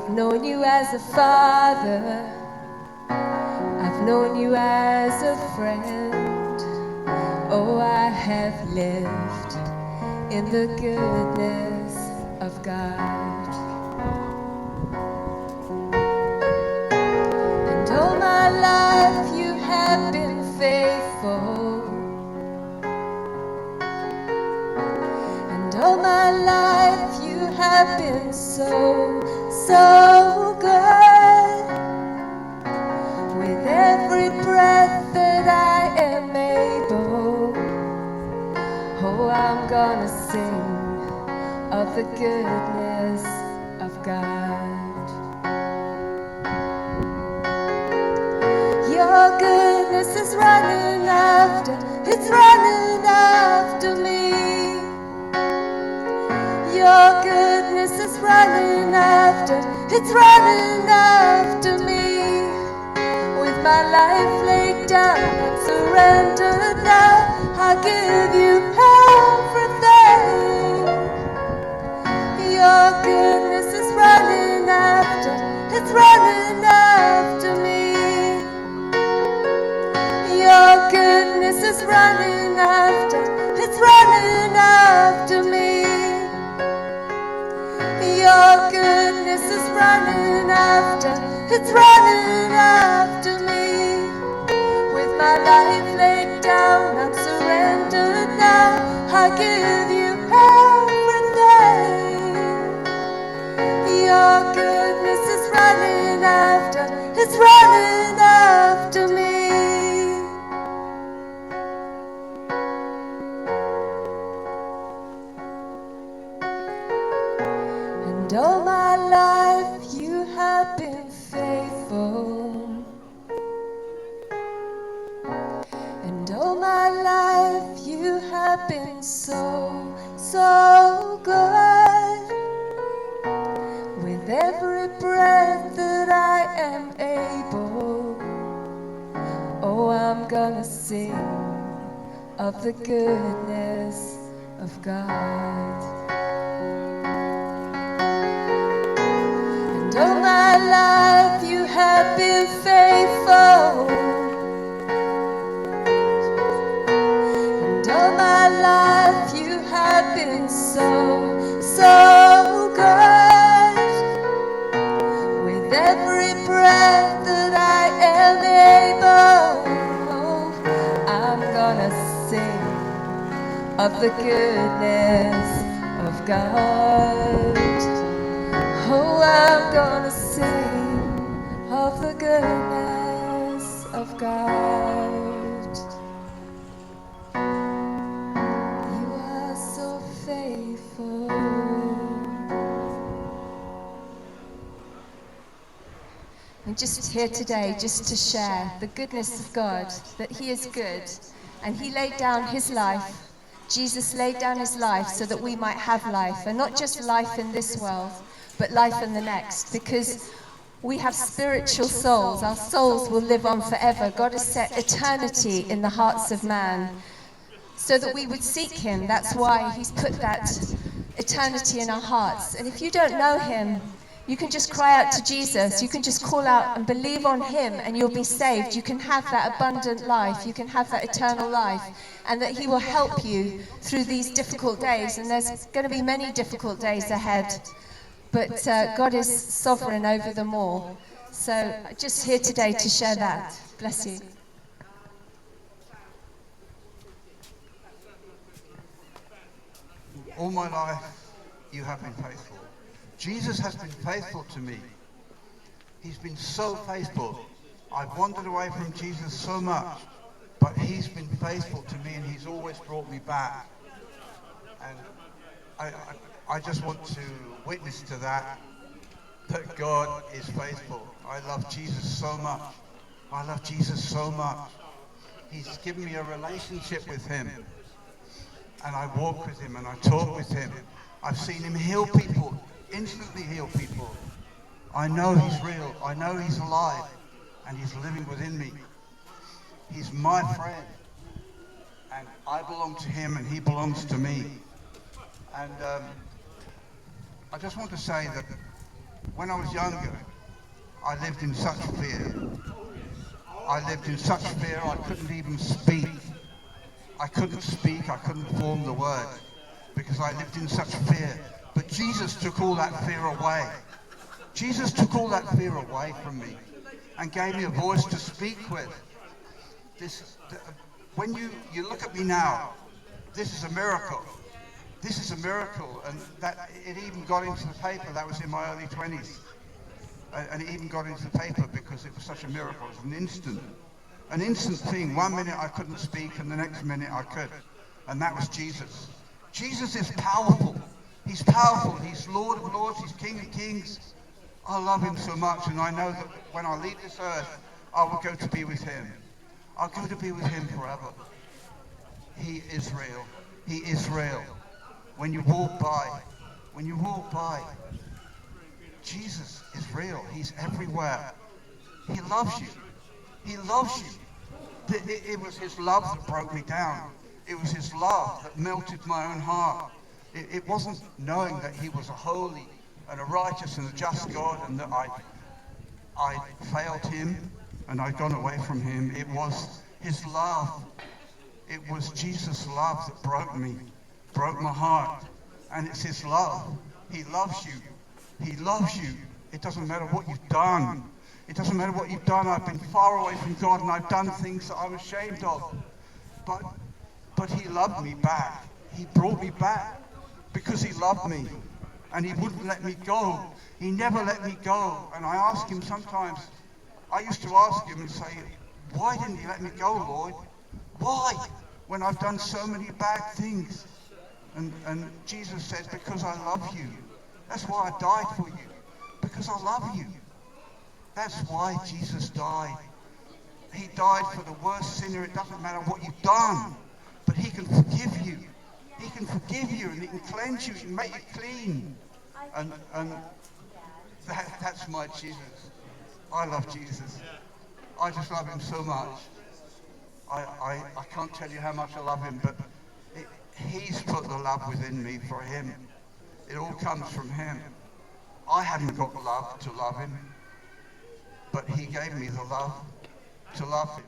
I've known you as a father, I've known you as a friend. Oh, I have lived in the goodness of God. And all my life you have been faithful. And all my life you have been so, so good. With every breath that I am able, oh, I'm gonna sing of the goodness of God. Your goodness is running after, it's running after me. Your goodness is running after, it's running after me. With my life laid down and surrendered now, I give you everything. Your goodness is running after, it's running after me. Your goodness is running after, it's running after me. Your goodness is running after, it's running after me. With my life laid down, I'm surrendered now, I give you everything. Your goodness is running after, it's running after me. And all my life you have been faithful. And all my life you have been so, so good. With every breath that I am able, oh, I'm gonna sing of the goodness of God. And all my life you have been faithful. And all my life you have been so, so good. With every breath that I am able, I'm gonna sing of the goodness of God. Oh, I'm gonna sing of the goodness of God. You are so faithful. I'm just here today just to share the goodness of God, that He is good, and He laid down His life. Jesus laid down His life so that we might have life, and not just life in this world, but life in the next, because we have spiritual souls. Our souls will live on forever. God has set eternity in the hearts of man so that we would seek Him. That's why He's put that eternity in our hearts. And if you don't know Him, you can just cry out to Jesus. You can just call out and believe on Him, and you'll be saved. You can have that abundant life. You can have that eternal life, and that He will help you through these difficult days. And there's going to be many difficult days ahead, but God is sovereign over them all. So just here today to share that. Bless you. All my life you have been faithful. Jesus has been faithful to me. He's been so faithful. I've wandered away from Jesus so much, but He's been faithful to me, and He's always brought me back. And I just want to witness to that God is faithful. I love Jesus so much. I love Jesus so much. He's given me a relationship with Him, and I walk with Him and I talk with Him. I've seen Him heal people, instantly heal people. I know He's real. I know He's alive, and He's living within me. He's my friend, and I belong to Him and He belongs to me. And I just want to say that When I was younger, I lived in such fear. I lived in such fear I couldn't even speak. I couldn't speak, I couldn't form the word because I lived in such fear. But Jesus took all that fear away. Jesus took all that fear away from me and gave me a voice to speak with. When you look at me now, this is a miracle. This is a miracle, and that it even got into the paper. That was in my early 20s. And it even got into the paper because it was such a miracle. It was an instant thing. 1 minute I couldn't speak and the next minute I could. And that was Jesus. Jesus is powerful. He's powerful. He's Lord of Lords. He's King of Kings. I love him so much, and I know that when I leave this earth, I will go to be with him. I'll go to be with him forever. He is real. He is real. When you walk by, Jesus is real. He's everywhere. He loves you. He loves you. It was his love that broke me down. It was his love that melted my own heart. It wasn't knowing that he was a holy and a righteous and a just God and that I failed him and I'd gone away from him. It was his love. It was Jesus' love that broke me, broke my heart. And it's his love. He loves you. He loves you. It doesn't matter what you've done. It doesn't matter what you've done. I've been far away from God and I've done things that I'm ashamed of. But he loved me back. He brought me back because he loved me. And he wouldn't let me go. He never let me go. And I ask him sometimes, I used to ask him and say, why didn't you let me go, Lord? Why? When I've done so many bad things. And Jesus says, because I love you. That's why I died for you. Because I love you. That's why Jesus died. He died for the worst sinner. It doesn't matter what you've done. But he can forgive you. He can forgive you and he can cleanse you and make you clean. And that's my Jesus. I love Jesus. I just love him so much. I can't tell you how much I love him, but he's put the love within me for him. It all comes from him. I haven't got love to love him, but he gave me the love to love him.